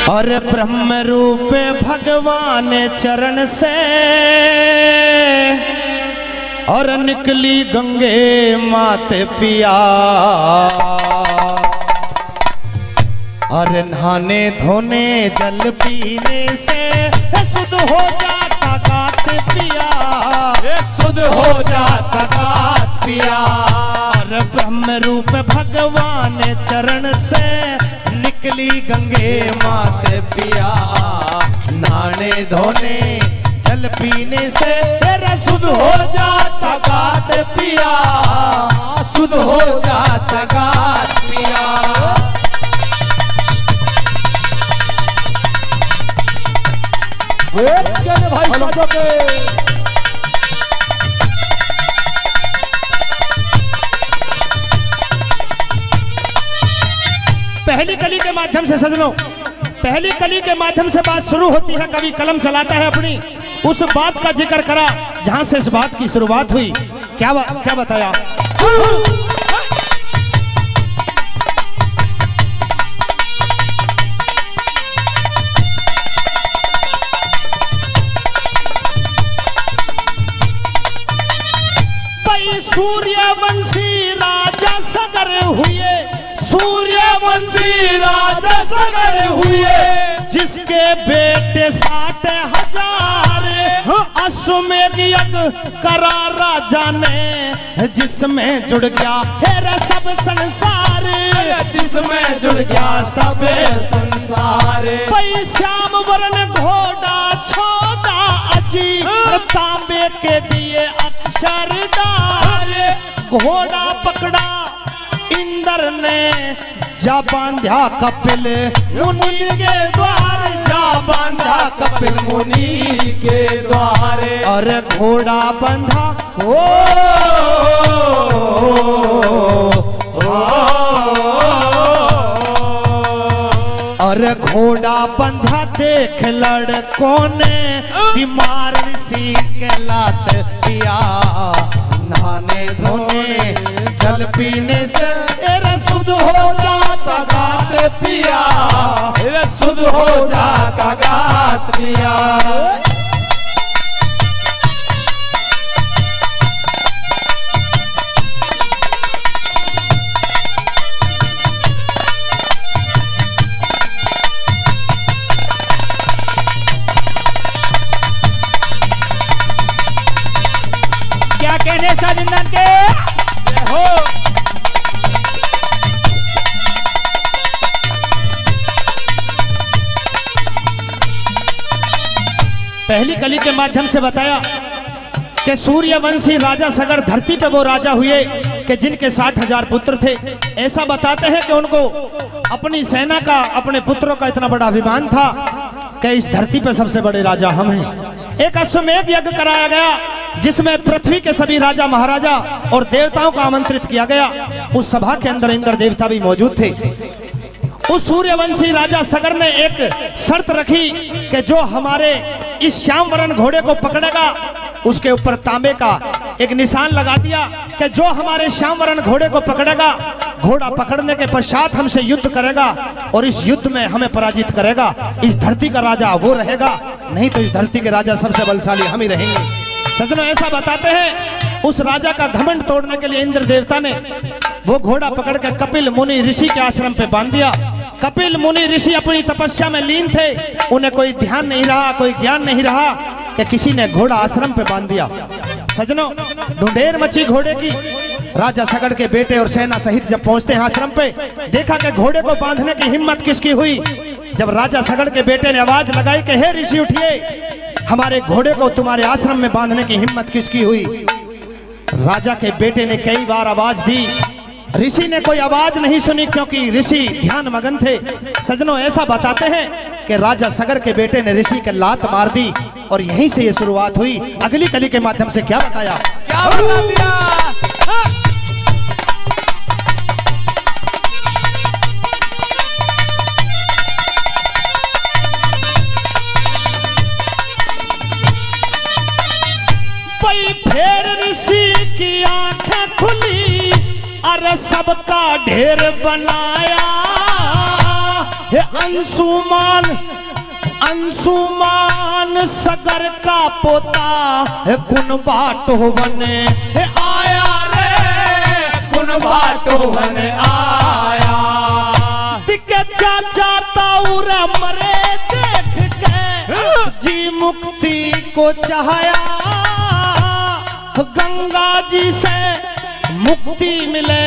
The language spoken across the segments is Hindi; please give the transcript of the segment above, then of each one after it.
और ब्रह्म रूप भगवान चरण से और निकली गंगे माते पिया। और नहाने धोने जल पीने से शुद्ध हो जाता गात पिया, शुद्ध हो जाता गात पिया। और ब्रह्म रूप भगवान चरण से निकली गंगे मात पिया। नहाने धोने जल पीने से तेरा शुद्ध हो जाता गात पिया, शुद्ध हो जाता गात पिया। भाई साजो के पहली कली के माध्यम से सजनों, पहली कली के माध्यम से बात शुरू होती है। कवि कलम चलाता है अपनी, उस बात का जिक्र करा जहां से इस बात की शुरुआत हुई। क्या बताया? सूर्यवंशी राजा सगर हुए, सूर्यवंशी राजा सगर हुए, जिसके बेटे 60,000 अश्वमेध यज्ञ करा राजा ने, जिसमें जुड़ गया है सब संसार, जिसमें जुड़ गया सब संसार। भाई श्याम वर्ण घोड़ा छोटा अजी, तांबे के दिए अक्षर डारे। घोड़ा पकड़ा इंद्र ने, जा बांधा कपिल मुनि के द्वार, जा बांधा कपिल मुनि के द्वार। और घोड़ा बंधा और घोड़ा बंधा देख लड़कों ने, बीमार ऋषि के लात पिया। नहाने धोने जल पीने से तेरा शुद्ध हो जाता गात पिया, शुद्ध हो जाता गात पिया। क्या कहने साजिंदन के हो। पहली कली के माध्यम से बताया कि सूर्यवंशी राजा सगर धरती पे वो राजा हुए कि जिनके 60,000 पुत्र थे। ऐसा बताते हैं कि उनको अपनी सेना का, अपने पुत्रों का इतना बड़ा अभिमान था कि इस धरती पे सबसे बड़े राजा हम हैं। एक अश्वमेध यज्ञ कराया गया जिसमें पृथ्वी के सभी राजा महाराजा और देवताओं को आमंत्रित किया गया। उस सभा के अंदर इंद्र देवता भी मौजूद थे। उस सूर्यवंशी राजा सगर ने एक शर्त रखी कि जो हमारे इस श्यामवरण घोड़े को पकड़ेगा उसके ऊपर तांबे का एक निशान लगा दिया कि जो हमारे श्यामवरण घोड़े को पकड़ेगा, घोड़ा पकड़ने के पश्चात हमसे युद्ध करेगा और इस युद्ध में हमें पराजित करेगा, इस धरती का राजा वो रहेगा, नहीं तो इस धरती के राजा सबसे बलशाली हम ही रहेंगे। सजनों, ऐसा बताते हैं उस राजा का घमंड तोड़ने के लिए इंद्र देवता ने वो घोड़ा पकड़ के कपिल मुनि ऋषि के आश्रम पे बांध दिया। कपिल मुनि ऋषि अपनी तपस्या में लीन थे, उन्हें कोई ध्यान नहीं रहा, कोई ज्ञान नहीं रहा कि किसी ने घोड़ा आश्रम पे बांध दिया। सजनों, ढूंढेर मची घोड़े की। राजा सगर के बेटे और सेना सहित जब पहुंचते हैं आश्रम पे, देखा कि घोड़े को बांधने की हिम्मत किसकी हुई। जब राजा सगर के बेटे ने आवाज लगाई कि हे ऋषि उठिए, हमारे घोड़े को तुम्हारे आश्रम में बांधने की हिम्मत किसकी हुई। राजा के बेटे ने कई बार आवाज दी, ऋषि ने कोई आवाज नहीं सुनी क्योंकि ऋषि ध्यान मगन थे। सजनों, ऐसा बताते हैं कि राजा सगर के बेटे ने ऋषि के लात मार दी और यहीं से ये शुरुआत हुई। अगली कली के माध्यम से क्या बताया? क्या बता दिया? फिर ऋषि की आंखें खुली, अरे सबका ढेर बनाया है अंशुमान अंशुमान सगर का पोता है कुन बाटो बने है आया रे कुन बाटो बने आया दिखे चाचा ताऊरा मरे देख के जी मुक्ति को चाहया गंगा जी से मुक्ति मिले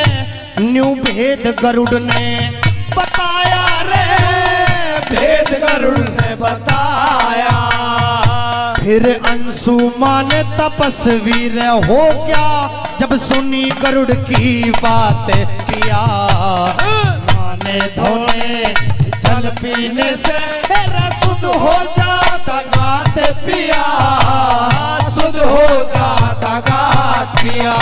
न्यू भेद गरुड़ ने बताया रे भेद गरुड़ ने बताया फिर अंशुमान तपस्वीर हो गया जब सुनी गरुड़ की बात किया माने धोने जल पीने से शुद्ध हो जाता गात पिया शुद्ध हो जाता गात पिया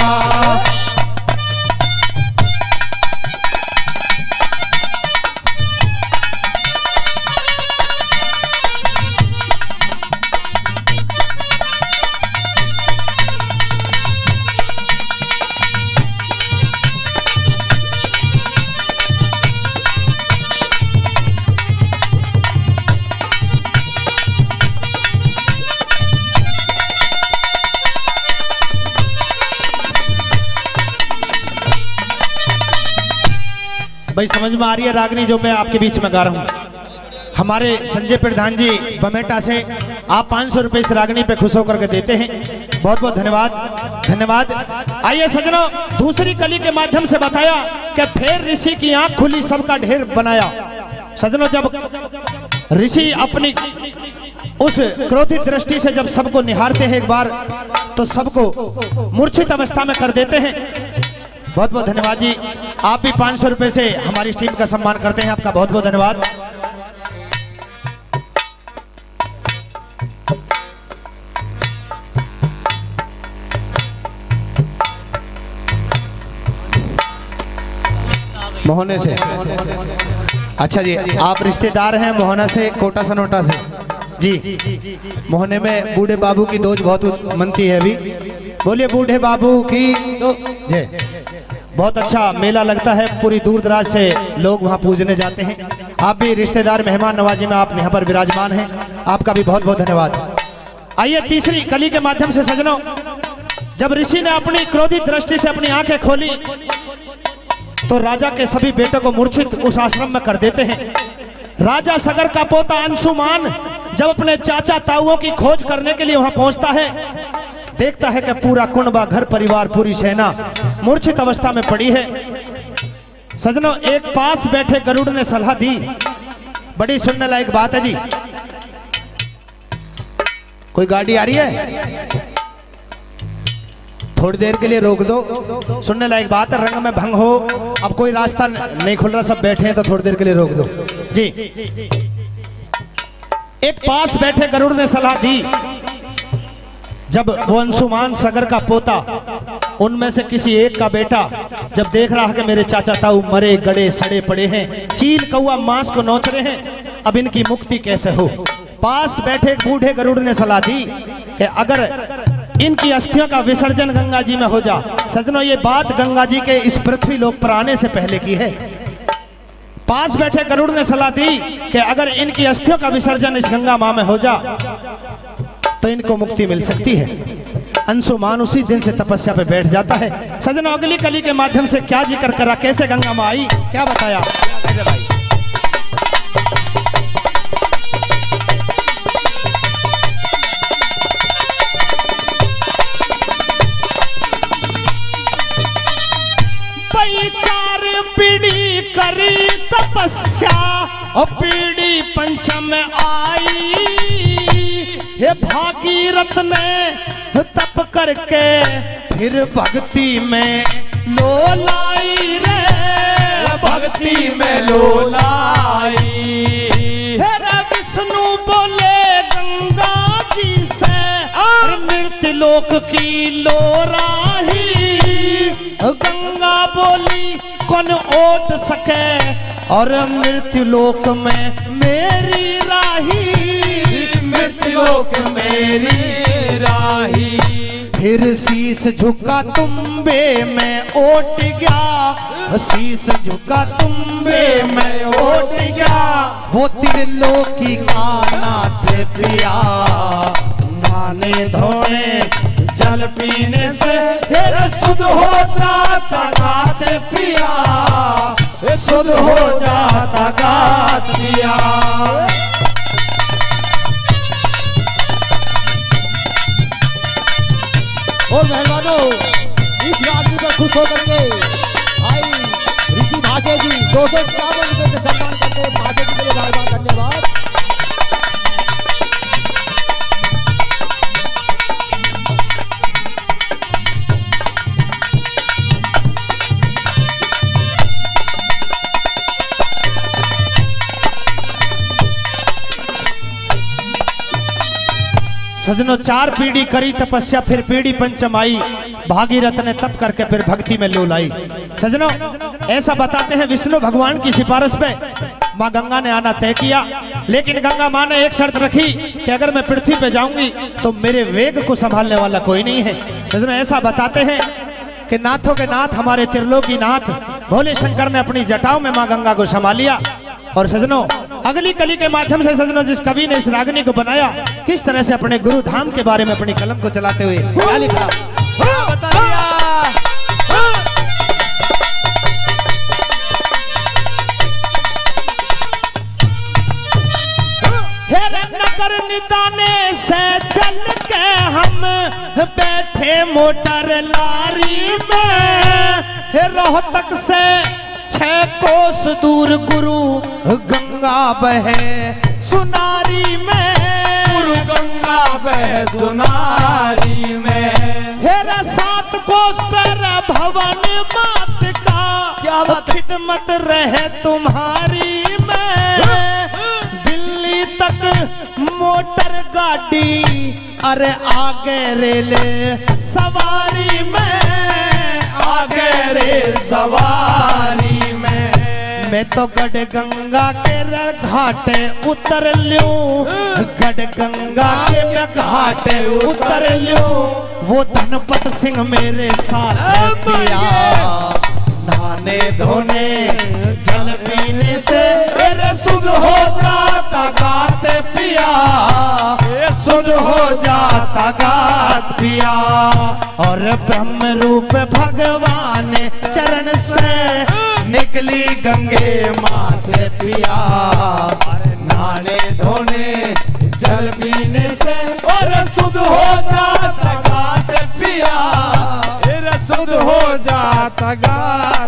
भाई समझ में आ रही है रागनी जो मैं आपके बीच में गा रहा हूँ। हमारे संजय प्रधान जी बमेटा से आप 500 रुपए इस रागनी पे खुश होकर के देते हैं, बहुत बहुत धन्यवाद धन्यवाद। आइए सजनों, दूसरी कली के माध्यम से बताया कि फिर ऋषि की आंख खुली सबका ढेर बनाया। सजनों, जब ऋषि अपनी उस क्रोधित दृष्टि से जब सबको निहारते हैं एक बार तो सबको मूर्छित अवस्था में कर देते हैं। बहुत बहुत धन्यवाद जी, आप भी 500 रुपए से हमारी टीम का सम्मान करते हैं, आपका बहुत बहुत धन्यवाद। मोहने से, अच्छा जी, आप रिश्तेदार हैं मोहना से, कोटा सनोटा से जी। मोहने में बूढ़े बाबू की दोज बहुत मनती है अभी, बोलिए बूढ़े बाबू की जय। बहुत अच्छा मेला लगता है, पूरी दूर दराज से लोग वहां पूजने जाते हैं। आप भी रिश्तेदार मेहमान नवाजी में आप यहाँ पर विराजमान हैं, आपका भी बहुत बहुत धन्यवाद। आइए तीसरी कली के माध्यम से सजनों, जब ऋषि ने अपनी क्रोधित दृष्टि से अपनी आंखें खोली तो राजा के सभी बेटों को मूर्छित उस आश्रम में कर देते हैं। राजा सगर का पोता अंशुमान जब अपने चाचा ताऊओं की खोज करने के लिए वहां पहुंचता है, देखता है कि पूरा कुनबा, घर परिवार, पूरी सेना मूर्छित अवस्था में पड़ी है। सजनों, एक पास बैठे गरुड़ ने सलाह दी, बड़ी सुनने लायक बात है जी। कोई गाड़ी आ रही है, थोड़ी देर के लिए रोक दो, सुनने लायक बात है, रंग में भंग हो, अब कोई रास्ता नहीं खुल रहा, सब बैठे हैं तो थोड़ी देर के लिए रोक दो जी। एक पास बैठे गरुड़ ने सलाह दी, जब वो अंशुमान सगर का पोता, उनमें से किसी एक का बेटा जब देख रहा है कि मेरे चाचा ताऊ मरे गड़े सड़े पड़े हैं, चील कौआ मांस को नोच रहे हैं, अब इनकी मुक्ति कैसे हो। पास बैठे बूढ़े गरुड़ ने सलाह दी कि अगर इनकी अस्थियों का विसर्जन गंगा जी में हो जा। सजनों, ये बात गंगा जी के इस पृथ्वी लोक पर आने से पहले की है। पास बैठे गरुड़ ने सलाह दी कि अगर इनकी अस्थियों का विसर्जन इस गंगा मां में हो जा तो इनको मुक्ति मिल सकती है। अंशुमान उसी दिन से तपस्या पे बैठ जाता है। सजनों, अगली कली के माध्यम से क्या जिक्र करा, कैसे गंगा मां आई, क्या बताया भाई। चार पीढ़ी करी तपस्या और पीढ़ी पंचम आई, हे भागीरथ ने तप करके फिर भक्ति में लोलाई रे, भक्ति में लोलाई। हे विष्णु बोले गंगा जी से, मृत्यु लोक की लोराही, गंगा बोली कौन ओट सके और मृत्यु लोक में मेरी राही, मृत्यु लोक मेरी राही। फिर शीश झुका तुम्बे में ओट गया, शीश झुका तुम्बे में ओट गया। वो त्रिलोकी का नाथ पिया, नहाने धोने जल पीने से फिर शुद्ध हो जाता गात पिया, शुद्ध हो जाता गात पिया। और मेहमानों, इस आदमी पर खुश होकर के भाई ऋषि भाषे जी 251 रुपए से सम्मान करते हैं। भाषे जी के लिए बार बार धन्यवाद। सजनों, 4 पीढ़ी करी तपस्या, फिर पीढ़ी पंचम आई। भागीरथ ने तप करके फिर भक्ति में लोल आई। सजनों, ऐसा बताते हैं विष्णु भगवान की सिफारिश पे माँ गंगा ने आना तय किया, लेकिन गंगा माँ ने एक शर्त रखी कि अगर मैं पृथ्वी पे जाऊंगी तो मेरे वेग को संभालने वाला कोई नहीं है। सजनों, ऐसा बताते हैं कि नाथों के नाथ हमारे त्रिलोकी नाथ भोले शंकर ने अपनी जटाओं में माँ गंगा को संभाल लिया। और सजनों, अगली कली के माध्यम से सजनों, जिस कवि ने इस रागनी को बनाया, किस तरह से अपने गुरु धाम के बारे में अपनी कलम को चलाते हुए क्या लिखा। नगर निदाने से चल के हम बैठे मोटर लारी में, रोहतक से 6 कोस दूर गुरु गंगा बहे सुनारी में, गुरु गंगा बहे सुनारी में। हेरा 7 कोस पर भवन मात का, क्या खिदमत रहे तुम्हारी में। दिल्ली तक मोटर गाड़ी, अरे आगे रेले सवारी में, आगे रेल सवारी में। मैं तो गढ़ गंगा के घाटे उतर लूं, गढ़ गंगा के घाटे उतर लूं। वो धनपत सिंह मेरे साथ पिया, नहाने धोने जल पीने से मेरे शुद्ध हो जाता गात पिया, शुद्ध हो जाता गात पिया। और ब्रह्म रूप भगवान चरण से निकली गंगे माते पिया, नहाने धोने जल पीने से और शुद्ध हो जाता गात पिया, शुद्ध हो जाता गात